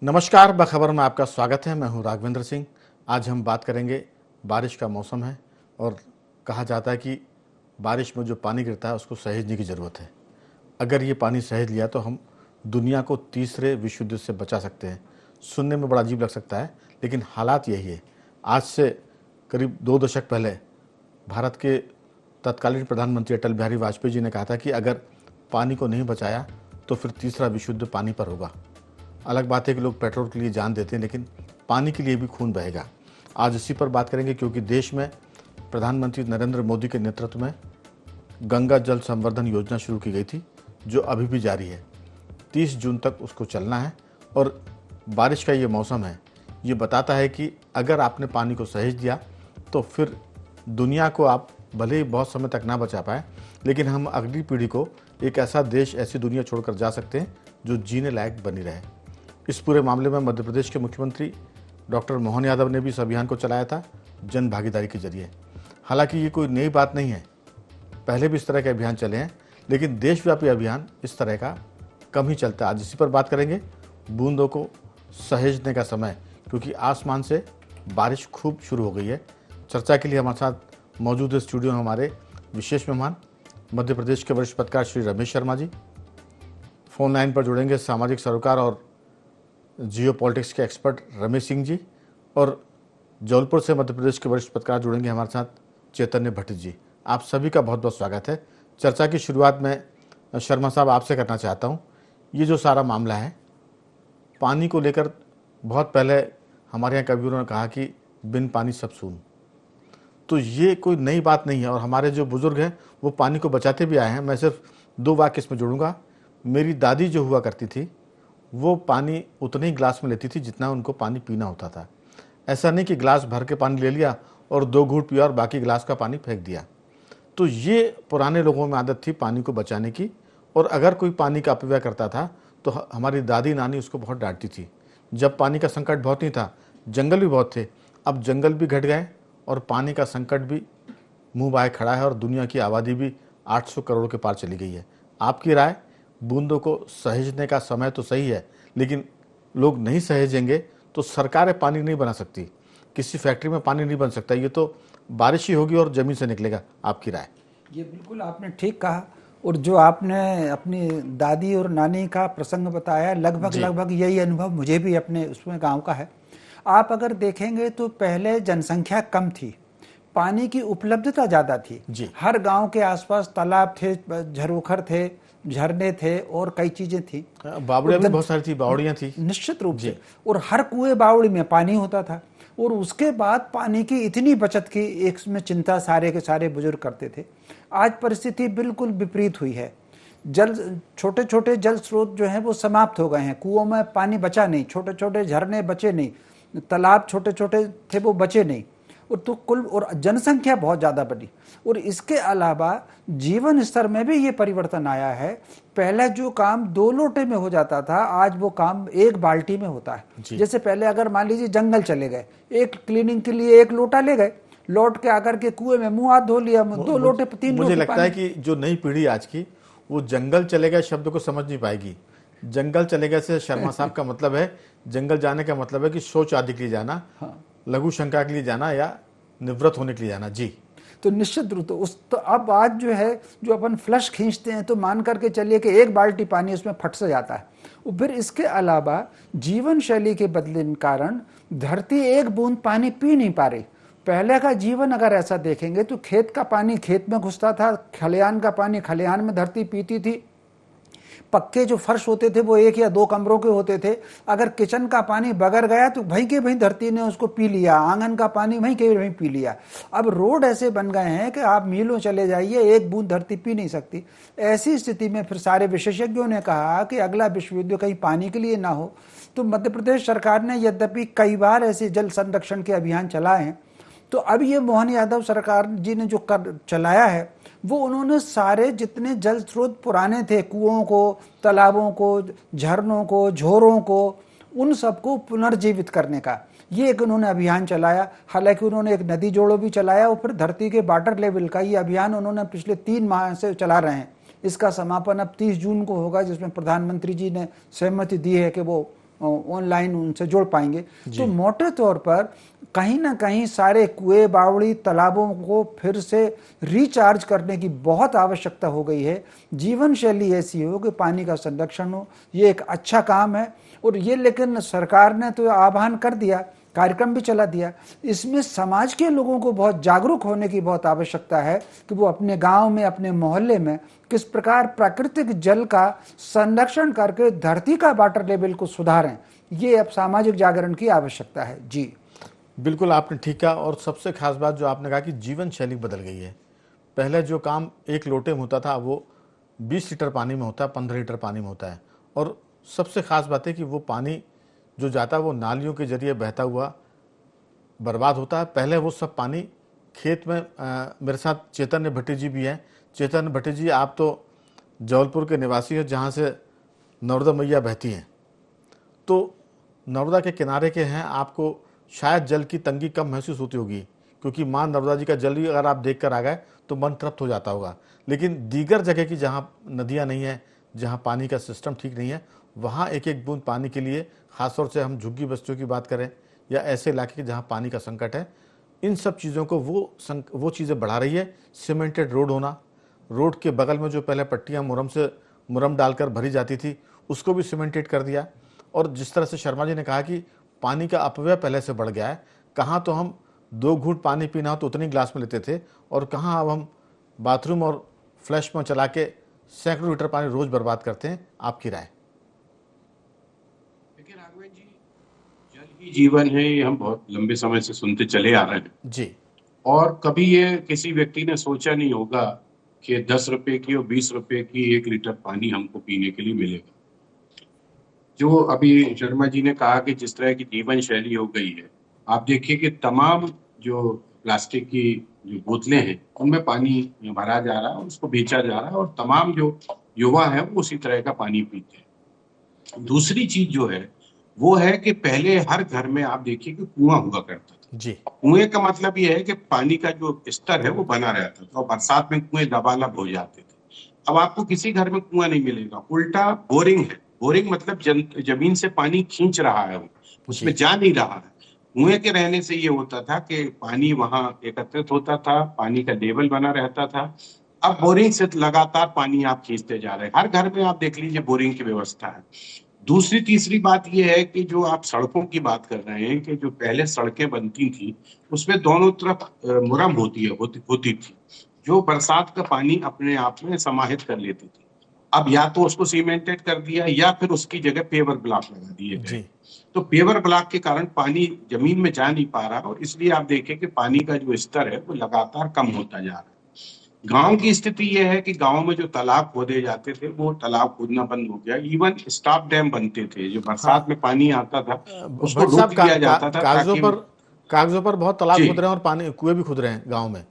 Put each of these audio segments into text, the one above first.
नमस्कार, बखबर में आपका स्वागत है। मैं हूं राघवेंद्र सिंह। आज हम बात करेंगे, बारिश का मौसम है और कहा जाता है कि बारिश में जो पानी गिरता है उसको सहेजने की ज़रूरत है। अगर ये पानी सहेज लिया तो हम दुनिया को तीसरे विश्व युद्ध से बचा सकते हैं। सुनने में बड़ा अजीब लग सकता है, लेकिन हालात यही है। आज से करीब 2 दशक पहले भारत के तत्कालीन प्रधानमंत्री अटल बिहारी वाजपेयी जी ने कहा था कि अगर पानी को नहीं बचाया तो फिर तीसरा विश्व युद्ध पानी पर होगा। अलग बात है कि लोग पेट्रोल के लिए जान देते हैं, लेकिन पानी के लिए भी खून बहेगा। आज इसी पर बात करेंगे, क्योंकि देश में प्रधानमंत्री नरेंद्र मोदी के नेतृत्व में गंगा जल संवर्धन योजना शुरू की गई थी, जो अभी भी जारी है। 30 जून तक उसको चलना है। और बारिश का ये मौसम है, ये बताता है कि अगर आपने पानी को सहेज दिया तो फिर दुनिया को आप भले ही बहुत समय तक ना बचा पाए, लेकिन हम अगली पीढ़ी को एक ऐसा देश, ऐसी दुनिया छोड़कर जा सकते हैं जो जीने लायक बनी रहे। इस पूरे मामले में मध्य प्रदेश के मुख्यमंत्री डॉक्टर मोहन यादव ने भी इस अभियान को चलाया था, जन भागीदारी के जरिए। हालांकि ये कोई नई बात नहीं है, पहले भी इस तरह के अभियान चले हैं, लेकिन देशव्यापी अभियान इस तरह का कम ही चलता है। आज इसी पर बात करेंगे, बूंदों को सहेजने का समय, क्योंकि आसमान से बारिश खूब शुरू हो गई है। चर्चा के लिए हमारे साथ मौजूद है स्टूडियो में हमारे विशेष मेहमान, मध्य प्रदेश के वरिष्ठ पत्रकार श्री रमेश शर्मा जी। फोन लाइन पर जुड़ेंगे सामाजिक सरोकार और जियो पॉलिटिक्स के एक्सपर्ट रमेश सिंह जी, और जबलपुर से मध्य प्रदेश के वरिष्ठ पत्रकार जुड़ेंगे हमारे साथ चैतन्य भट्ट जी। आप सभी का बहुत बहुत स्वागत है। चर्चा की शुरुआत में शर्मा साहब आपसे करना चाहता हूं। ये जो सारा मामला है पानी को लेकर, बहुत पहले हमारे यहाँ कवियों ने कहा कि बिन पानी सब सून, तो ये कोई नई बात नहीं है। और हमारे जो बुजुर्ग हैं वो पानी को बचाते भी आए हैं। मैं सिर्फ 2 वाक्य इसमें जोड़ूंगा। मेरी दादी जो हुआ करती थी, वो पानी उतने ही ग्लास में लेती थी जितना उनको पानी पीना होता था। ऐसा नहीं कि ग्लास भर के पानी ले लिया और 2 घूंट पिया और बाकी ग्लास का पानी फेंक दिया। तो ये पुराने लोगों में आदत थी पानी को बचाने की। और अगर कोई पानी का अपव्यय करता था तो हमारी दादी नानी उसको बहुत डांटती थी। जब पानी का संकट बहुत नहीं था, जंगल भी बहुत थे, अब जंगल भी घट गए और पानी का संकट भी मुंह बाए खड़ा है और दुनिया की आबादी भी 800 करोड़ के पार चली गई है। आपकी राय? बूंदों को सहेजने का समय तो सही है, लेकिन लोग नहीं सहेजेंगे तो सरकारें पानी नहीं बना सकती, किसी फैक्ट्री में पानी नहीं बन सकता, ये तो बारिश ही होगी और जमीन से निकलेगा। आपकी राय? ये बिल्कुल आपने ठीक कहा। और जो आपने अपनी दादी और नानी का प्रसंग बताया, लगभग जी लगभग यही अनुभव मुझे भी अपने उसमें गांव का है। आप अगर देखेंगे तो पहले जनसंख्या कम थी, पानी की उपलब्धता ज़्यादा थी। जी हर गांव के आसपास तालाब थे, झरोखर थे, झरने थे और कई चीज़ें थी। बावड़ियाँ और भी बहुत सारी थी, बावड़ियाँ थी। निश्चित रूप जी से। और हर कुएं बावड़ी में पानी होता था। और उसके बाद पानी की इतनी बचत की एक में चिंता सारे के सारे बुजुर्ग करते थे। आज परिस्थिति बिल्कुल विपरीत हुई है। जल छोटे छोटे जल स्रोत जो हैं वो समाप्त हो गए हैं। कुओं में पानी बचा नहीं, छोटे छोटे झरने बचे नहीं, तालाब छोटे छोटे थे वो बचे नहीं। और तो कुल और जनसंख्या बहुत ज़्यादा बढ़ी। और इसके अलावा जीवन स्तर में भी ये परिवर्तन आया है। पहले जो काम 2 लोटे में हो जाता था, आज वो काम 1 बाल्टी में होता है। जैसे पहले अगर मान लीजिए जंगल चले गए, एक क्लीनिंग के लिए 1 लोटा ले गए, लौट के आकर के कुएं में मुंह हाथ धो लिया, 2 लोटे 3 मुझे लोटे लगता है पानी। कि जो नई पीढ़ी आज की, वो जंगल चले गए शब्द को समझ नहीं पाएगी। जंगल चले गए से शर्मा साहब का मतलब है, जंगल जाने का मतलब है कि शौच आदि के लिए जाना, लघु शंका के लिए जाना या निवृत्त होने के लिए जाना। जी तो निश्चित रूप से उस तो अब आज जो है, जो अपन फ्लश खींचते हैं तो मान करके चलिए कि 1 बाल्टी पानी उसमें फट से जाता है। और फिर इसके अलावा जीवन शैली के बदलने के कारण धरती 1 बूंद पानी पी नहीं पा रही। पहले का जीवन अगर ऐसा देखेंगे तो खेत का पानी खेत में घुसता था, खलिहान का पानी खलिहान में धरती पीती थी। पक्के जो फर्श होते थे वो 1 या 2 कमरों के होते थे। अगर किचन का पानी बगर गया तो वहीं के वहीं धरती ने उसको पी लिया, आंगन का पानी वहीं के वहीं पी लिया। अब रोड ऐसे बन गए हैं कि आप मीलों चले जाइए, 1 बूंद धरती पी नहीं सकती। ऐसी स्थिति में फिर सारे विशेषज्ञों ने कहा कि अगला विश्व युद्ध कहीं पानी के लिए ना हो। तो मध्य प्रदेश सरकार ने यद्यपि कई बार ऐसे जल संरक्षण के अभियान चलाए हैं, तो अब ये मोहन यादव सरकार जी ने जो कर चलाया है, वो उन्होंने सारे जितने जल स्रोत पुराने थे, कुओं को, तालाबों को, झरनों को, झोरों को, उन सबको पुनर्जीवित करने का ये एक उन्होंने अभियान चलाया। हालांकि उन्होंने एक नदी जोड़ो भी चलाया और फिर धरती के वाटर लेवल का ये अभियान उन्होंने पिछले 3 माह से चला रहे हैं। इसका समापन अब 30 जून को होगा, जिसमें प्रधानमंत्री जी ने सहमति दी है कि वो ऑनलाइन उनसे जोड़ पाएंगे। जी। तो मोटे तौर पर कहीं ना कहीं सारे कुएं, बावड़ी, तालाबों को फिर से रिचार्ज करने की बहुत आवश्यकता हो गई है। जीवन शैली ऐसी हो कि पानी का संरक्षण हो, ये एक अच्छा काम है। और ये लेकिन सरकार ने तो आह्वान कर दिया, कार्यक्रम भी चला दिया। इसमें समाज के लोगों को बहुत जागरूक होने की बहुत आवश्यकता है कि वो अपने गांव में, अपने मोहल्ले में किस प्रकार प्राकृतिक जल का संरक्षण करके धरती का वाटर लेवल को सुधारें। ये अब सामाजिक जागरण की आवश्यकता है। जी बिल्कुल आपने ठीक कहा। और सबसे खास बात जो आपने कहा कि जीवन शैली बदल गई है। पहले जो काम एक लोटे में होता था वो 20 लीटर पानी में होता है, 15 लीटर पानी में होता है। और सबसे खास बात है कि वो पानी जो जाता है वो नालियों के जरिए बहता हुआ बर्बाद होता है। पहले वो सब पानी खेत में मेरे साथ चैतन्य भट्टी जी भी हैं। चैतन्य भट्टी जी, आप तो जबलपुर के निवासी हैं जहाँ से नर्मदा मैया बहती हैं, तो नर्मदा के किनारे के हैं, आपको शायद जल की तंगी कम महसूस होती होगी, क्योंकि माँ नर्मदा जी का जल भी अगर आप देख कर आ गए तो मन तृप्त हो जाता होगा। लेकिन दीगर जगह की जहाँ नदियाँ नहीं हैं, जहाँ पानी का सिस्टम ठीक नहीं है, वहाँ एक एक बूंद पानी के लिए, ख़ासतौर से हम झुग्गी बस्तियों की बात करें या ऐसे इलाके जहाँ पानी का संकट है, इन सब चीज़ों को वो चीज़ें बढ़ा रही है। सीमेंटेड रोड होना, रोड के बगल में जो पहले पट्टियाँ मुरम डालकर भरी जाती थी, उसको भी सीमेंटेड कर दिया। और जिस तरह से शर्मा जी ने कहा कि पानी का अपव्यय पहले से बढ़ गया है, कहाँ तो हम 2 घूंट पानी पीना हो तो उतनी ग्लास में लेते थे, और कहाँ अब हम बाथरूम और फ्लैश में चला के सैकड़ों लीटर पानी रोज बर्बाद करते हैं। आपकी राय? देखिए राघवेंद्र जी, जल ही जीवन है, ये हम बहुत लंबे समय से सुनते चले आ रहे हैं। जी। और कभी ये किसी व्यक्ति ने सोचा नहीं होगा कि 10 रुपए की और 20 रुपए की 1 लीटर पानी हमको पीने के लिए मिलेगा। जो अभी शर्मा जी ने कहा कि जिस तरह की जीवन शैली हो गई है, आप देखिए कि तमाम जो प्लास्टिक की जो बोतलें हैं उनमें पानी भरा जा रहा है और उसको बेचा जा रहा है, और तमाम जो युवा है वो उसी तरह का पानी पीते हैं। दूसरी चीज जो है वो है कि पहले हर घर में आप देखिए कि कुआं हुआ करता था। जी। कुएं का मतलब ये है कि पानी का जो स्तर है वो बना रहता था, और बरसात में कुएं लबालब हो जाते थे। अब आपको किसी घर में कुआं नहीं मिलेगा, उल्टा बोरिंग है। बोरिंग मतलब जमीन से पानी खींच रहा है, वो उसमें जी। जा नहीं रहा है। कुएं के रहने से ये होता था कि पानी वहां एकत्रित होता था, पानी का लेवल बना रहता था। अब बोरिंग से लगातार पानी आप खींचते जा रहे हैं, हर घर में आप देख लीजिए बोरिंग की व्यवस्था है। दूसरी तीसरी बात यह है कि जो आप सड़कों की बात कर रहे हैं, कि जो पहले सड़कें बनती थी उसमें दोनों तरफ मुरम होती थी, जो बरसात का पानी अपने आप में समाहित कर लेती थी। अब या तो उसको सीमेंटेड कर दिया या फिर उसकी जगह पेवर ब्लॉक लगा दिए गए। जी। तो पेवर ब्लॉक के कारण पानी जमीन में जा नहीं पा रहा, और इसलिए आप देखें कि पानी का जो स्तर है वो लगातार कम होता जा रहा है। गांव की स्थिति यह है कि गांव में जो तालाब खोदे जाते थे वो तालाब खोदना बंद हो गया। इवन स्टॉप डैम बनते थे, जो हाँ। बरसात में पानी आता था उसको भट्ट साहब, रोक दिया जाता था ताकि कागजों पर बहुत तालाब खुद जी रहे हैं और पानी कुएं भी खुद रहे हैं गाँव में।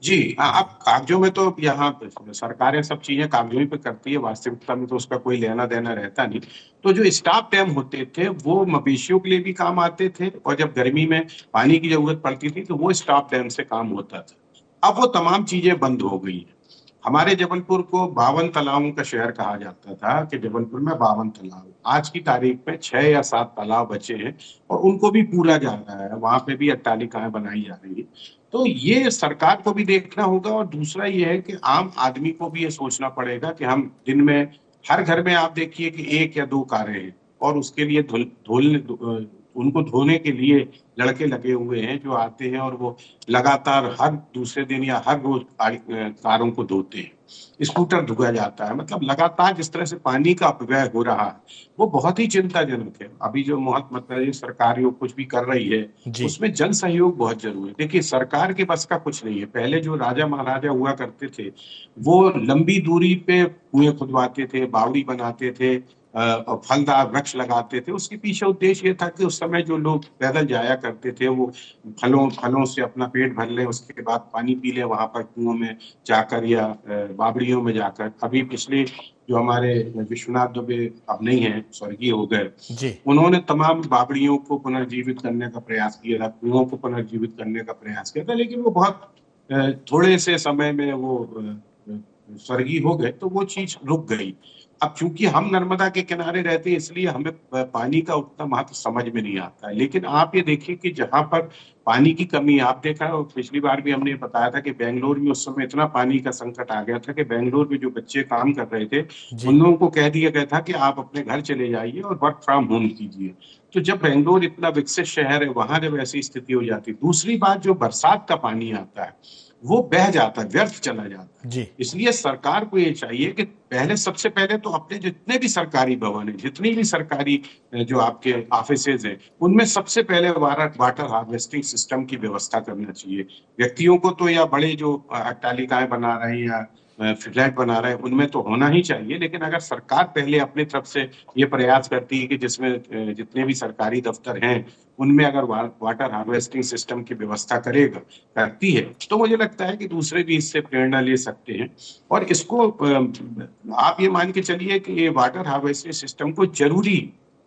जी जी। अब कागजों में तो यहाँ पे सरकारें सब चीजें कागजों ही पे करती है, वास्तविकता में तो उसका कोई लेना देना रहता नहीं। तो जो स्टॉप डैम होते थे वो मवेशियों के लिए भी काम आते थे, और जब गर्मी में पानी की जरूरत पड़ती थी तो वो स्टॉप डैम से काम होता था। अब वो तमाम चीजें बंद हो गई हैं। हमारे जबलपुर को 52 तालाबों का शहर कहा जाता था, कि जबलपुर में 52 तालाब, आज की तारीख में 6 या 7 तालाब बचे हैं, और उनको भी पूरा जा रहा है, वहां पे भी अट्टालिकाएं बनाई जा रही है। तो ये सरकार को भी देखना होगा, और दूसरा ये है कि आम आदमी को भी ये सोचना पड़ेगा कि हम दिन में, हर घर में आप देखिए कि 1 या 2 कारें हैं, और उसके लिए उनको धोने के लिए लड़के लगे हुए हैं जो आते हैं, और वो लगातार हर दूसरे दिन या हर रोज कारों को धोते हैं। स्कूटर धुआ जाता है, मतलब लगातार जिस तरह से पानी का अपव्यय हो रहा है वो बहुत ही चिंताजनक है। अभी जो मतलब सरकार जो कुछ भी कर रही है जी। उसमें जन सहयोग बहुत जरूरी है। देखिए सरकार के बस का कुछ नहीं है। पहले जो राजा महाराजा हुआ करते थे वो लंबी दूरी पे कुएं खुदवाते थे, बावड़ी बनाते थे, और फलदार वृक्ष लगाते थे। उसके पीछे उद्देश्य ये था कि उस समय जो लोग पैदल जाया करते थे वो फलों फलों से अपना पेट भर ले, उसके बाद पानी पी ले वहां पर कुओं में जाकर या बावड़ियों में जाकर। अभी पिछले जो हमारे विश्वनाथ दुबे अब नहीं है, स्वर्गीय हो गए, जी। उन्होंने तमाम बावड़ियों को पुनर्जीवित करने का प्रयास किया था, कुओं को पुनर्जीवित करने का प्रयास किया था, लेकिन वो बहुत थोड़े से समय में वो स्वर्गीय हो गए, तो वो चीज रुक गई। अब चूंकि हम नर्मदा के किनारे रहते हैं इसलिए हमें पानी का उतना महत्व समझ में नहीं आता है। लेकिन आप ये देखिए कि जहां पर पानी की कमी आप देखा, और पिछली बार भी हमने बताया था कि बेंगलोर में उस समय इतना पानी का संकट आ गया था कि बेंगलोर में जो बच्चे काम कर रहे थे जी। उन लोगों को कह दिया गया था कि आप अपने घर चले जाइए और वर्क फ्रॉम होम कीजिए। तो जब बेंगलोर इतना विकसित शहर है, वहां जब ऐसी स्थिति हो जाती, दूसरी बात जो बरसात का पानी आता है वो बह जाता है, व्यर्थ चला जाता है। जी। इसलिए सरकार को ये चाहिए कि पहले, सबसे पहले तो अपने जितने भी सरकारी भवन है, जितनी भी सरकारी जो आपके ऑफिसेज हैं, उनमें सबसे पहले वाटर हार्वेस्टिंग सिस्टम की व्यवस्था करना चाहिए। व्यक्तियों को तो, या बड़े जो अट्टालिकाएं बना रहे हैं या फ्लैट बना रहे हैं, उनमें तो होना ही चाहिए। लेकिन अगर सरकार पहले अपनी तरफ से ये प्रयास करती है कि जिसमें जितने भी सरकारी दफ्तर हैं उनमें अगर वाटर हार्वेस्टिंग सिस्टम की व्यवस्था करती है, तो मुझे लगता है कि दूसरे भी इससे प्रेरणा ले सकते हैं। और इसको आप ये मान के चलिए कि ये वाटर हार्वेस्टिंग सिस्टम को जरूरी,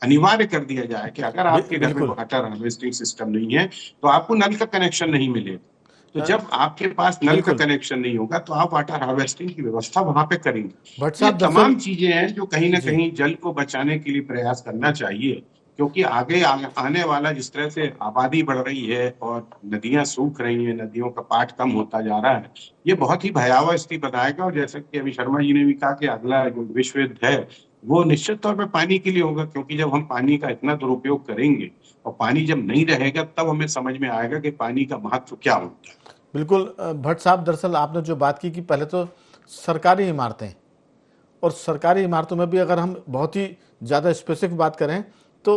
अनिवार्य कर दिया जाए कि अगर आपके घर में बिल्कुल। वाटर हार्वेस्टिंग सिस्टम नहीं है तो आपको नल का कनेक्शन नहीं मिलेगा। तो जब आपके पास नल का बिल्कुल। कनेक्शन नहीं होगा तो आप वाटर हार्वेस्टिंग की व्यवस्था वहां पे करेंगे। भट्ट तो ये साहब दरअसल तमाम चीजें हैं जो कहीं ना जी। कहीं जल को बचाने के लिए प्रयास करना चाहिए। क्योंकि आने वाला, जिस तरह से आबादी बढ़ रही है और नदियां सूख रही हैं, नदियों का पाट कम होता जा रहा है, ये बहुत ही भयावह स्थिति बनाएगा। और जैसा कि अभी शर्मा जी ने भी कहा कि अगला जो विश्व युद्ध है वो निश्चित तौर पर पानी के लिए होगा। क्योंकि जब हम पानी का इतना दुरुपयोग करेंगे और पानी जब नहीं रहेगा, तब हमें समझ में आएगा कि पानी का महत्व क्या होता है। बिल्कुल। भट्ट साहब दरअसल आपने जो बात की कि पहले तो सरकारी इमारतें, और सरकारी इमारतों में भी अगर हम बहुत ही ज़्यादा स्पेसिफिक बात करें तो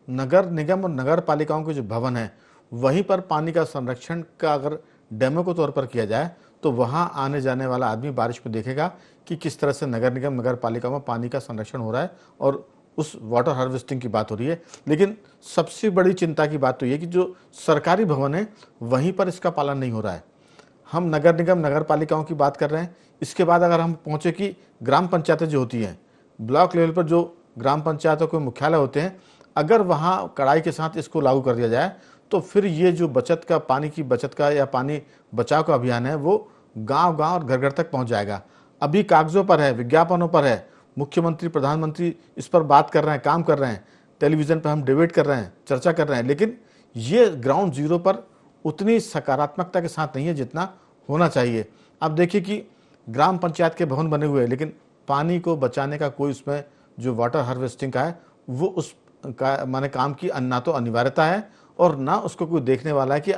नगर निगम और नगर पालिकाओं के जो भवन हैं वहीं पर पानी का संरक्षण का अगर डेमो के तौर पर किया जाए तो वहाँ आने जाने वाला आदमी बारिश में देखेगा कि किस तरह से नगर निगम नगर पालिकाओं में पानी का संरक्षण हो रहा है और उस वाटर हार्वेस्टिंग की बात हो रही है। लेकिन सबसे बड़ी चिंता की बात तो ये कि जो सरकारी भवन है वहीं पर इसका पालन नहीं हो रहा है। हम नगर निगम नगर पालिकाओं की बात कर रहे हैं, इसके बाद अगर हम पहुँचे कि ग्राम पंचायतें जो होती हैं, ब्लॉक लेवल पर जो ग्राम पंचायतों के मुख्यालय होते हैं, अगर वहाँ कड़ाई के साथ इसको लागू कर दिया जाए तो फिर ये जो बचत का, पानी की बचत का या पानी बचाव का अभियान है वो गांव-गांव और घर-घर तक पहुंच जाएगा। अभी कागज़ों पर है, विज्ञापनों पर है, मुख्यमंत्री, प्रधानमंत्री इस पर बात कर रहे हैं, काम कर रहे हैं, टेलीविज़न पर हम डिबेट कर रहे हैं, चर्चा कर रहे हैं, लेकिन ये ग्राउंड ज़ीरो पर उतनी सकारात्मकता के साथ नहीं है जितना होना चाहिए। अब देखिए कि ग्राम पंचायत के भवन बने हुए हैं, लेकिन पानी को बचाने का कोई उसमें जो वाटर हार्वेस्टिंग का है वो उस का माने काम की ना तो अनिवार्यता है और ना उसको कोई देखने वाला है कि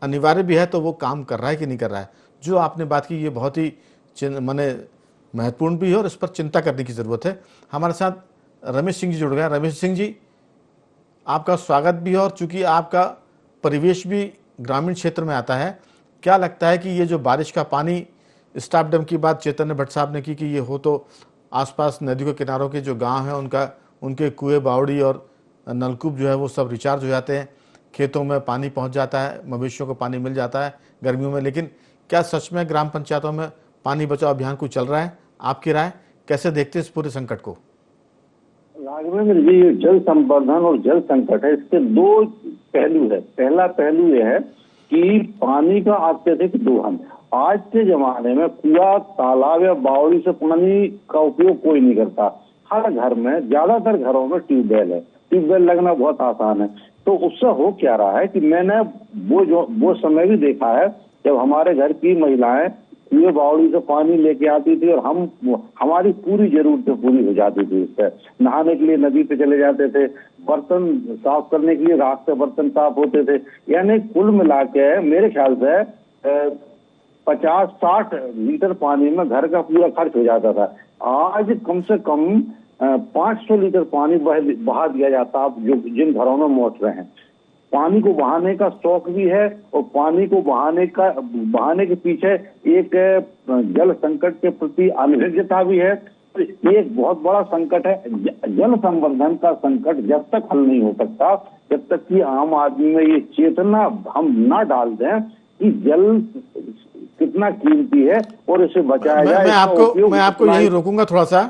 अनिवार्य भी है तो वो काम कर रहा है कि नहीं कर रहा है। जो आपने बात की ये बहुत ही माने महत्वपूर्ण भी है और इस पर चिंता करने की ज़रूरत है। हमारे साथ रमेश सिंह जी जुड़ गए। रमेश सिंह जी, आपका स्वागत भी है और चूंकि आपका परिवेश भी ग्रामीण क्षेत्र में आता है, क्या लगता है कि ये जो बारिश का पानी, स्टाफ डैम की बात चैतन्य भट्ट साहब ने की कि ये हो तो आसपास नदी के किनारों के जो गांव हैं उनके कुएं, बावड़ी और नलकूप जो है वो सब रिचार्ज हो जाते हैं, खेतों में पानी पहुंच जाता है, मवेशियों को पानी मिल जाता है गर्मियों में। लेकिन क्या सच में ग्राम पंचायतों में पानी बचाओ अभियान कुछ चल रहा है? आपकी राय कैसे देखते हैं इस पूरे संकट को? राघवेंद्र जी, जल संवर्धन और जल संकट है, इसके दो पहलू है। पहला पहलू यह है कि पानी का अत्यधिक दोहन। आज के जमाने में कुआं, तालाब या बावड़ी से पानी का उपयोग कोई नहीं करता। हर घर में, ज्यादातर घरों में ट्यूबवेल है। ट्यूबवेल लगना बहुत आसान है। तो उससे हो क्या रहा है कि मैंने वो समय भी देखा है जब हमारे घर की महिलाएं कुएं, बावड़ी से पानी लेके आती थी और हमारी पूरी जरूरतें पूरी हो जाती थी। इससे नहाने के लिए नदी पे चले जाते थे, बर्तन साफ करने के लिए राख से बर्तन साफ होते थे। यानी कुल मिला के मेरे ख्याल से 50-60 लीटर पानी में घर का पूरा खर्च हो जाता था। आज कम से कम 500 लीटर पानी बहा दिया जाता है जो जिन घरों में मोटरें हैं। पानी को बहाने का शौक भी है और पानी को बहाने के पीछे एक जल संकट के प्रति अनिर्भरता भी है। एक बहुत बड़ा संकट है जल संवर्धन का संकट। जब तक हल नहीं हो सकता, जब तक कि आम आदमी में ये चेतना हम ना डाल दें कि जल कितना कीमती है और इसे बचाया जाए। मैं आपको यही रोकूंगा थोड़ा सा।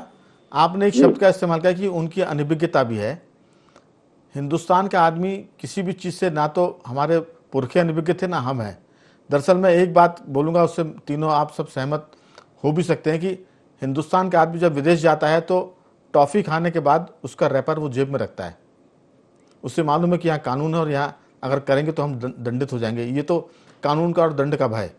आपने एक शब्द का इस्तेमाल किया कि उनकी अनभिज्ञता भी है। हिंदुस्तान का आदमी किसी भी चीज़ से, ना तो हमारे पुरखे अनभिज्ञ थे ना हम हैं। दरअसल मैं एक बात बोलूँगा, उससे तीनों आप सब सहमत हो भी सकते हैं कि हिंदुस्तान का आदमी जब विदेश जाता है तो टॉफ़ी खाने के बाद उसका रैपर वो जेब में रखता है। उससे मालूम है कि यहाँ कानून है और यहाँ अगर करेंगे तो हम दंडित हो जाएंगे। ये तो कानून का और दंड का भय।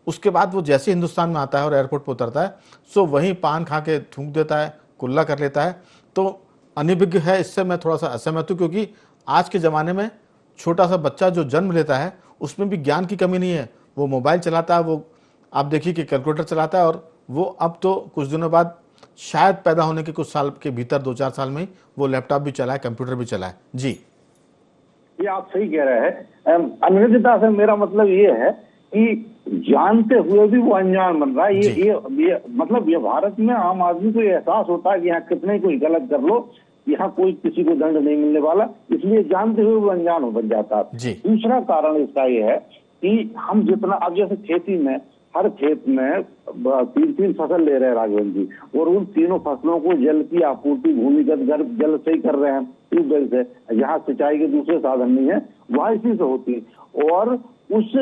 उसके बाद वो जैसे हिंदुस्तान में आता है और एयरपोर्ट पर उतरता है, सो वहीं पान खा के थूक देता है, कुल्ला कर लेता है। तो अनभिज्ञ है, इससे मैं थोड़ा सा असहमत हूँ, क्योंकि आज के ज़माने में छोटा सा बच्चा जो जन्म लेता है उसमें भी ज्ञान की कमी नहीं है। वो मोबाइल चलाता है, वो आप देखिए कि कैलकुलेटर चलाता है, और वो अब तो कुछ दिनों बाद शायद पैदा होने के कुछ साल के भीतर 2-4 साल में ही वो लैपटॉप भी चलाए, कंप्यूटर भी चलाए। जी, ये आप सही कह रहे हैं। अनभिज्ञता से मेरा मतलब ये है कि जानते हुए भी वो अनजान बन रहा है। ये मतलब ये भारत में आम आदमी को एहसास होता है कि यहाँ कितने कोई गलत कर लो, यहाँ कोई किसी को दंड नहीं मिलने वाला, इसलिए जानते हुए वो अनजान हो बन जाता है। दूसरा कारण इसका ये है कि हम जितना, अब जैसे खेती में, हर खेत में 3-3 फसल ले रहे हैं राघवन जी, और उन तीनों फसलों को जल की आपूर्ति भूमिगत जल से ही कर रहे हैं, ट्यूबवेल से। जहाँ सिंचाई के दूसरे साधन नहीं है वहाँ इसी से होती है। और उस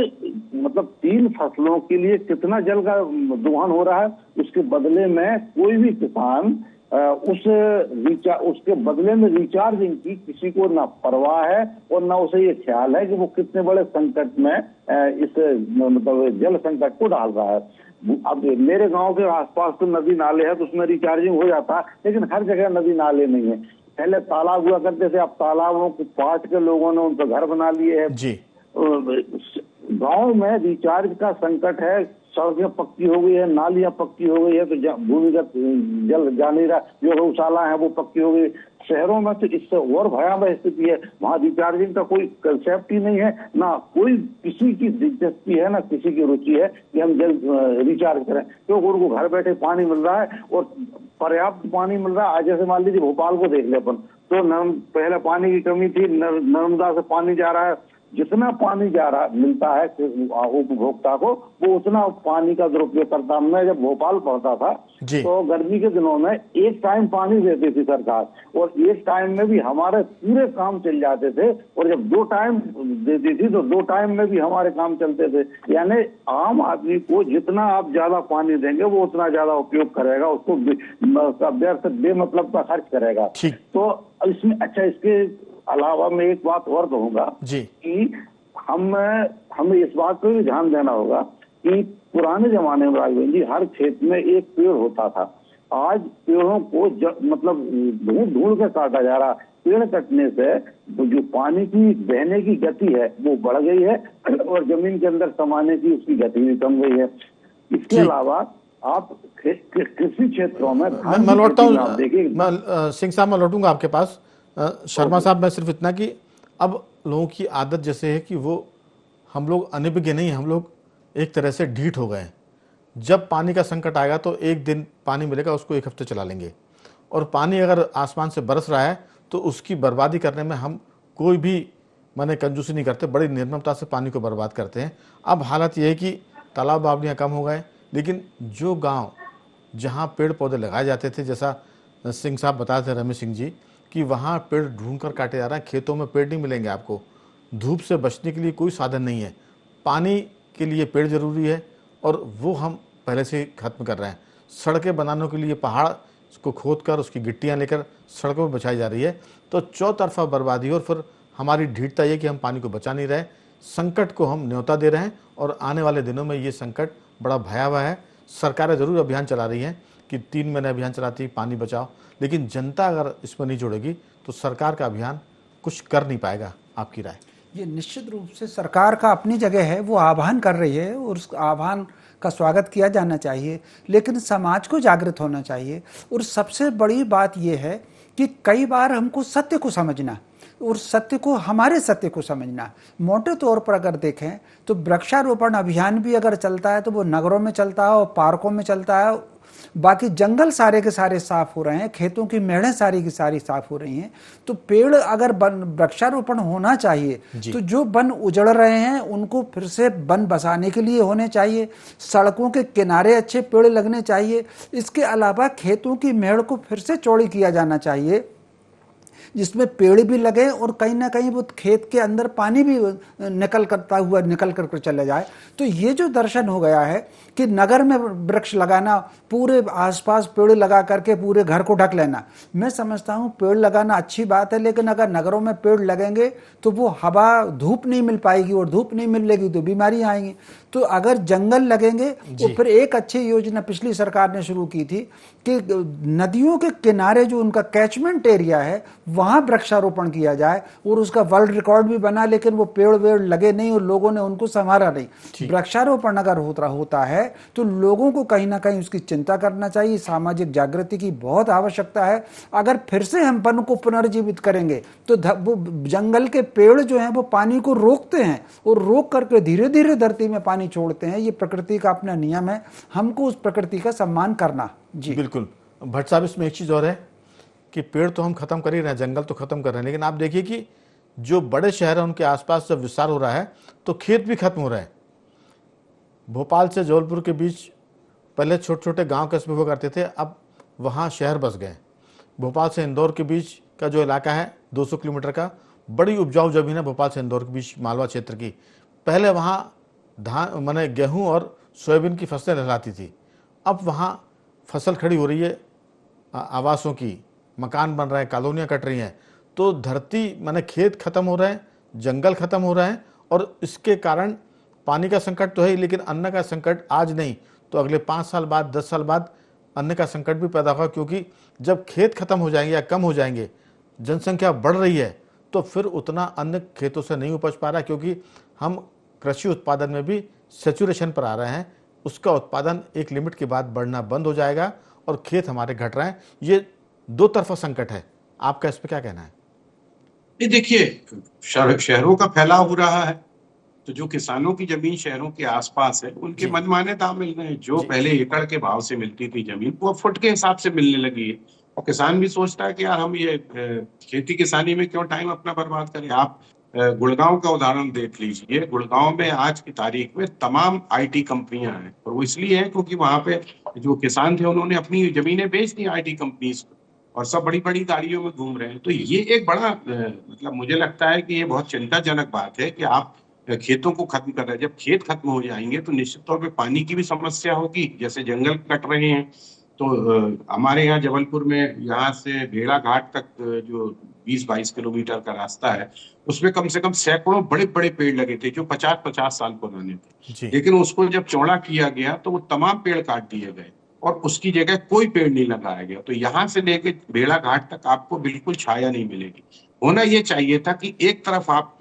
मतलब 3 फसलों के लिए कितना जल का दोहन हो रहा है, उसके बदले में कोई भी किसान उसके बदले में रिचार्जिंग की किसी को ना परवाह है, और ना उसे ये ख्याल है कि वो कितने बड़े संकट में इस मतलब जल संकट को डाल रहा है। अब मेरे गांव के आसपास तो नदी नाले है, तो उसमें रिचार्जिंग हो जाता है, लेकिन हर जगह नदी नाले नहीं है। पहले तालाब हुआ करते थे, अब तालाबों को पाट के लोगों ने उन पर घर बना लिए है। जी, गांव में रिचार्ज का संकट है, सड़कें पक्की हो गई है, नालियां पक्की हो गई है, तो भूमिगत जल जा नहीं रहा, जो गौशाला है वो पक्की हो गई। शहरों में तो इससे और भयावह स्थिति है, वहां रिचार्जिंग का कोई कंसेप्ट ही नहीं है, ना कोई किसी की दिलचस्पी है, ना किसी की रुचि है कि हम जल रिचार्ज करें, क्योंकि उनको घर बैठे पानी मिल रहा है और पर्याप्त पानी मिल रहा है। आज जैसे मान लीजिए भोपाल को देख ले अपन, तो पहले पानी की कमी थी, नर्मदा से पानी जा रहा है, जितना पानी जा रहा मिलता है उपभोक्ता को, वो उतना पानी का दुरुपयोग करता। मैं जब भोपाल पढ़ता था तो गर्मी के दिनों में एक टाइम पानी देती थी सरकार, और एक टाइम में भी हमारे पूरे काम चल जाते थे, और जब 2 टाइम देती थी तो 2 टाइम में भी हमारे काम चलते थे। यानी आम आदमी को जितना आप ज्यादा पानी देंगे वो उतना ज्यादा उपयोग करेगा, उसको व्यर्थ बेमतलब का खर्च करेगा। तो इसमें अच्छा, इसके अलावा मैं एक बात और कहूंगा कि हमें इस बात पर भी ध्यान देना होगा कि पुराने जमाने में राघवेंद्र जी हर खेत में एक पेड़ होता था। आज पेड़ों को मतलब ढूंढ कर काटा जा रहा। पेड़ कटने से जो पानी की बहने की गति है वो बढ़ गई है, और जमीन के अंदर समाने की उसकी गति भी कम गई है। इसके अलावा आप कृषि क्षेत्रों में मैं लौटता हूँ, सिंह साहब मैं लौटूंगा आपके पास। शर्मा साहब, मैं सिर्फ इतना कि अब लोगों की आदत जैसे है कि वो, हम लोग अनभिज्ञ नहीं, हम लोग एक तरह से ढीठ हो गए हैं। जब पानी का संकट आएगा तो एक दिन पानी मिलेगा, उसको 1 हफ्ते चला लेंगे, और पानी अगर आसमान से बरस रहा है तो उसकी बर्बादी करने में हम कोई भी माने कंजूसी नहीं करते, बड़ी निर्ममता से पानी को बर्बाद करते हैं। अब हालत ये है कि तालाब बावड़ियाँ कम हो गए, लेकिन जो गाँव जहाँ पेड़ पौधे लगाए जाते थे, जैसा सिंह साहब बताते थे, रमेश सिंह जी, कि वहाँ पेड़ ढूंढ कर काटे जा रहे हैं। खेतों में पेड़ नहीं मिलेंगे आपको, धूप से बचने के लिए कोई साधन नहीं है, पानी के लिए पेड़ जरूरी है, और वो हम पहले से खत्म कर रहे हैं। सड़कें बनाने के लिए पहाड़ को खोद कर उसकी गिट्टियाँ लेकर सड़कों में बिछाई जा रही है, तो चौतरफा बर्बादी। और फिर हमारी ढीठता ये कि हम पानी को बचा नहीं रहे, संकट को हम न्योता दे रहे हैं, और आने वाले दिनों में ये संकट बड़ा भयावह है। सरकारें ज़रूर अभियान चला रही हैं कि 3 महीने अभियान चलाती पानी बचाओ, लेकिन जनता अगर इसमें नहीं जुड़ेगी तो सरकार का अभियान कुछ कर नहीं पाएगा। आपकी राय? ये निश्चित रूप से सरकार का अपनी जगह है, वो आह्वान कर रही है और उस आह्वान का स्वागत किया जाना चाहिए, लेकिन समाज को जागृत होना चाहिए। और सबसे बड़ी बात यह है कि कई बार हमको सत्य को समझना, और सत्य को, हमारे सत्य को समझना। मोटे तौर पर अगर देखें तो वृक्षारोपण अभियान भी अगर चलता है तो वो नगरों में चलता है और पार्कों में चलता है, बाकी जंगल सारे के सारे साफ हो रहे हैं, खेतों की मेढ़ें सारी की सारी साफ हो रही हैं। तो पेड़ अगर वृक्षारोपण होना चाहिए तो जो वन उजड़ रहे हैं उनको फिर से वन बसाने के लिए होने चाहिए, सड़कों के किनारे अच्छे पेड़ लगने चाहिए। इसके अलावा खेतों की मेढ़ को फिर से चौड़ी किया जाना चाहिए। जिसमें पेड़ भी लगे और कहीं ना कहीं वो खेत के अंदर पानी भी निकल कर चले जाए। तो ये जो दर्शन हो गया है कि नगर में वृक्ष लगाना, पूरे आसपास पेड़ लगा करके पूरे घर को ढक लेना, मैं समझता हूँ पेड़ लगाना अच्छी बात है, लेकिन अगर नगरों में पेड़ लगेंगे तो वो हवा, धूप नहीं मिल पाएगी, और धूप नहीं मिलेगी तो बीमारियां आएंगी। तो अगर जंगल लगेंगे तो फिर एक अच्छी योजना पिछली सरकार ने शुरू की थी कि नदियों के किनारे जो उनका कैचमेंट एरिया है वहां वृक्षारोपण किया जाए, और उसका वर्ल्ड रिकॉर्ड भी बना, लेकिन वो पेड़ वेड़ लगे नहीं और लोगों ने उनको संभाला नहीं। वृक्षारोपण अगर होता है तो लोगों को कहीं ना कहीं उसकी चिंता करना चाहिए। सामाजिक जागृति की बहुत आवश्यकता है। अगर फिर से हम वन को पुनर्जीवित करेंगे तो वो जंगल के पेड़ जो हैं वो पानी को रोकते हैं, और रोक करके धीरे धीरे धरती में पानी छोड़ते हैं। ये प्रकृति का अपना नियम है, हमको उस प्रकृति का सम्मान करना। जी बिल्कुल। भट्ट साहब, इसमें एक चीज़ और है कि पेड़ तो हम खत्म कर ही रहे हैं, जंगल तो खत्म कर रहे हैं, लेकिन आप देखिए कि जो बड़े शहर हैं उनके आसपास जब विस्तार हो रहा है तो खेत भी खत्म हो रहे हैं। भोपाल से जबलपुर के बीच पहले छोटे छोटे गांव कस्बे हुआ करते थे, अब वहाँ शहर बस गए। भोपाल से इंदौर के बीच का जो इलाका है 200 किलोमीटर का, बड़ी उपजाऊ जमीन है भोपाल से इंदौर के बीच, मालवा क्षेत्र की। पहले वहाँ धान माने गेहूँ और सोयाबीन की फसलें लहराती थी, अब वहाँ फसल खड़ी हो रही है, आवासों की, मकान बन रहे हैं, कॉलोनियाँ कट रही हैं। तो धरती माने खेत खत्म हो रहे हैं, जंगल खत्म हो रहे हैं, और इसके कारण पानी का संकट तो है, लेकिन अन्न का संकट आज नहीं तो अगले 5 साल बाद, 10 साल बाद अन्न का संकट भी पैदा होगा। क्योंकि जब खेत खत्म हो जाएंगे या कम हो जाएंगे, जनसंख्या बढ़ रही है, तो फिर उतना अन्न खेतों से नहीं उपज पा रहा, क्योंकि हम कृषि उत्पादन में भी सेचुरेशन पर आ रहे हैं। उसका उत्पादन एक लिमिट के बाद बढ़ना बंद हो जाएगा और खेत हमारे घट रहे हैं। ये दो तरफा संकट है। आपका इस पर क्या कहना है? ये देखिए, शहरों का फैलाव हो रहा है, तो जो किसानों की जमीन शहरों के आसपास है उनके मनमाने दाम मिल रहे हैं। जो पहले एकड़ के भाव से मिलती थी जमीन, वो फुट के हिसाब से मिलने लगी है, और किसान भी सोचता है कि यार हम ये खेती किसानी में क्यों टाइम अपना बर्बाद करें। आप गुड़गांव का उदाहरण देख लीजिए। गुड़गांव में आज की तारीख में तमाम IT कंपनियां हैं, और वो इसलिए है क्योंकि वहां पे जो किसान थे उन्होंने अपनी जमीनें बेच दी IT कंपनीज को, और सब बड़ी बड़ी गाड़ियों में घूम रहे हैं। तो ये एक बड़ा मतलब मुझे लगता है कि ये बहुत चिंताजनक बात है कि आप खेतों को खत्म कर रहे हैं। जब खेत खत्म हो जाएंगे तो निश्चित तौर पे पानी की भी समस्या होगी। जैसे जंगल कट रहे हैं, तो हमारे यहाँ जबलपुर में यहाँ से भेड़ा घाट तक जो 20-22 किलोमीटर का रास्ता है, उसमें कम से कम सैकड़ों बड़े बड़े पेड़ लगे थे जो 50-50 साल पुराने थे। लेकिन उसको जब चौड़ा किया गया तो वो तमाम पेड़ काट दिए गए और उसकी जगह कोई पेड़ नहीं लगाया गया। तो यहाँ से लेके भेड़ा घाट तक आपको बिल्कुल छाया नहीं मिलेगी। होना ये चाहिए था कि एक तरफ आप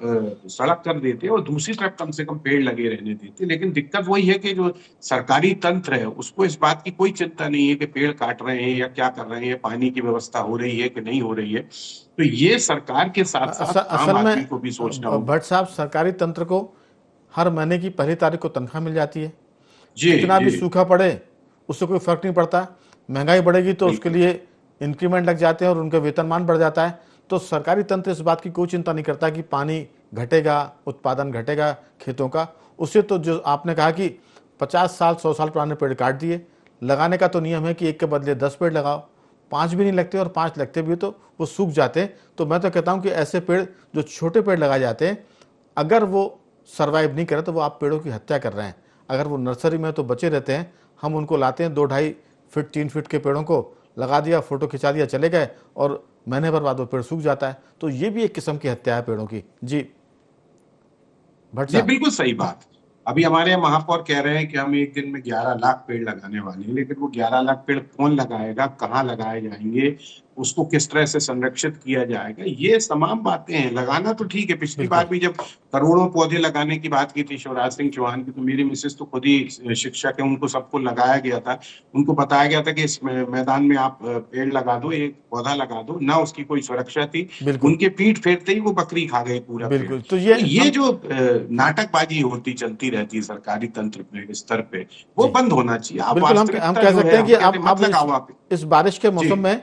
सड़क कर देते और दूसरी तरफ कम से कम पेड़ लगे रहने देते। लेकिन दिक्कत वही है कि जो सरकारी तंत्र है उसको इस बात की कोई चिंता नहीं है कि पेड़ काट रहे हैं या क्या कर रहे हैं, पानी की व्यवस्था हो रही है कि नहीं हो रही है। तो ये सरकार के साथ साथ आम आदमी को भी सोचना होगा। भट्ट साहब, सरकारी तंत्र को हर महीने की पहली तारीख को तनख्वाह मिल जाती है, जी, जितना भी सूखा पड़े उससे कोई फर्क नहीं पड़ता। महंगाई बढ़ेगी तो उसके लिए इंक्रीमेंट लग जाते हैं और उनका वेतनमान बढ़ जाता है। तो सरकारी तंत्र इस बात की कोई चिंता नहीं करता कि पानी घटेगा, उत्पादन घटेगा खेतों का। उससे तो जो आपने कहा कि 50 साल 100 साल पुराने पेड़ काट दिए, लगाने का तो नियम है कि एक के बदले 10 पेड़ लगाओ। 5 भी नहीं लगते और 5 लगते भी तो वो सूख जाते। तो मैं तो कहता हूँ कि ऐसे पेड़ जो छोटे पेड़ लगाए जाते हैं, अगर वो सर्वाइव नहीं करे तो वो आप पेड़ों की हत्या कर रहे हैं। अगर वो नर्सरी में तो बचे रहते हैं, हम उनको लाते हैं 2-2.5 फीट 3 फीट के पेड़ों को लगा दिया, फोटो खिंचा दिया, चले गए, और महीने भर बाद वो पेड़ सूख जाता है। तो ये भी एक किस्म की हत्या है पेड़ों की। जी भट्ट साहब, ये बिल्कुल सही बात। अभी हमारे यहाँ महापौर कह रहे हैं कि हम एक दिन में 11 लाख पेड़ लगाने वाले हैं, लेकिन वो 11 लाख पेड़ कौन लगाएगा, कहाँ लगाए जाएंगे, उसको किस तरह से संरक्षित किया जाएगा, ये तमाम बातें हैं। लगाना तो ठीक है। पिछली बार भी जब करोड़ों पौधे लगाने की बात की थी शिवराज सिंह चौहान की, तो मेरी मिसेस तो खुद ही शिक्षक है, उनको सबको लगाया गया था। उनको बताया गया था कि इस मैदान में आप पेड़ लगा दो, एक पौधा लगा दो ना, उसकी कोई सुरक्षा थी। उनके पीठ फेरते ही वो बकरी खा गई पूरा। बिल्कुल। तो ये जो नाटकबाजी होती चलती रहती है सरकारी तंत्र पे स्तर पे, वो बंद होना चाहिए। बिल्कुल, हम कह सकते हैं कि अब इस बारिश के मौसम में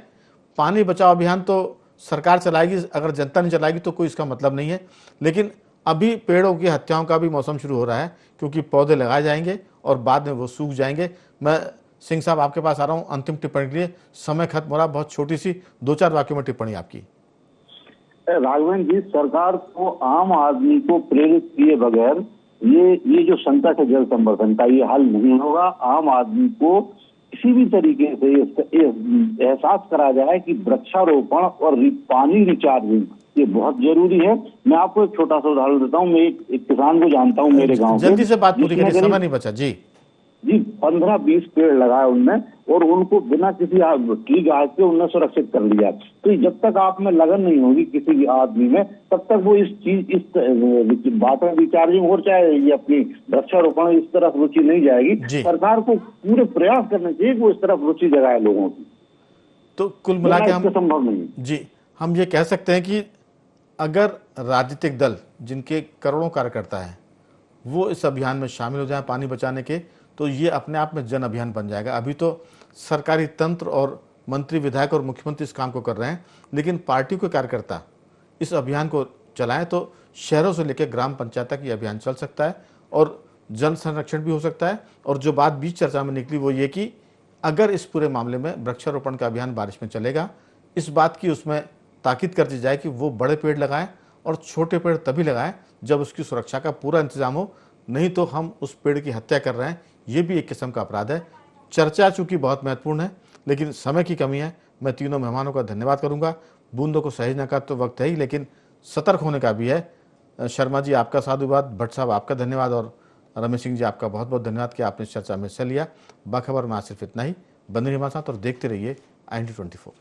पानी बचाओ अभियान तो सरकार चलाएगी, अगर जनता नहीं चलाएगी तो कोई इसका मतलब नहीं है। लेकिन अभी पेड़ों की हत्याओं का भी मौसम शुरू हो रहा है, क्योंकि पौधे लगाए जाएंगे और बाद में वो सूख जाएंगे। मैं सिंह साहब आपके पास आ रहा हूं अंतिम टिप्पणी के लिए। समय खत्म हो रहा, बहुत छोटी सी 2-4 वाक्यों में टिप्पणी आपकी। राघवेंद्र जी, सरकार को आम आदमी को प्रेरित किए बगैर ये जो संकट है जल संवर्धन का, ये हल नहीं होगा। आम आदमी को किसी भी तरीके से एहसास करा जाए कि वृक्षारोपण और पानी रिचार्जिंग ये बहुत जरूरी है। मैं आपको एक छोटा सा उदाहरण देता हूँ। मैं एक किसान को जानता हूँ मेरे गांव, जल्दी से बात पूरी करिए, समय नहीं बचा जी। 15-20 पेड़ लगाए उनने और उनको बिना किसी की घास के उनने सुरक्षित कर लिया। तो जब तक आप में लगन नहीं होगी किसी भी आदमी में, तब तक वो इस वाटर रिचार्जिंग और चाहे ये अपनी वृक्षारोपण इस तरफ रुचि नहीं जाएगी। सरकार को पूरे प्रयास करने चाहिए कि वो इस तरफ रुचि जगाए लोगों की। तो कुल मिला के हम संभव नहीं जी, हम ये कह सकते हैं कि अगर राजनीतिक दल जिनके करोड़ों कार्यकर्ता हैं वो इस अभियान में शामिल हो जाए पानी बचाने के, तो ये अपने आप में जन अभियान बन जाएगा। अभी तो सरकारी तंत्र और मंत्री, विधायक और मुख्यमंत्री इस काम को कर रहे हैं, लेकिन पार्टी के कार्यकर्ता इस अभियान को चलाएं तो शहरों से लेकर ग्राम पंचायत तक ये अभियान चल सकता है और जल संरक्षण भी हो सकता है। और जो बात बीच चर्चा में निकली वो ये कि अगर इस पूरे मामले में वृक्षारोपण का अभियान बारिश में चलेगा, इस बात की उसमें ताकीद कर दी जाए कि वो बड़े पेड़ लगाएं और छोटे पेड़ तभी लगाएं जब उसकी सुरक्षा का पूरा इंतजाम हो, नहीं तो हम उस पेड़ की हत्या कर रहे हैं, ये भी एक किस्म का अपराध है। चर्चा चूंकि बहुत महत्वपूर्ण है, लेकिन समय की कमी है। मैं तीनों मेहमानों का धन्यवाद करूंगा। बूंदों को सहेजने का तो वक्त है ही, लेकिन सतर्क होने का भी है। शर्मा जी आपका साधुवाद, भट्ट साहब आपका धन्यवाद और रमेश सिंह जी आपका बहुत बहुत धन्यवाद कि आपने इस चर्चा में हिस्सा लिया। बाखबर में आज सिर्फ इतना ही। बने रहिए हमारे साथ और देखते रहिए IND24।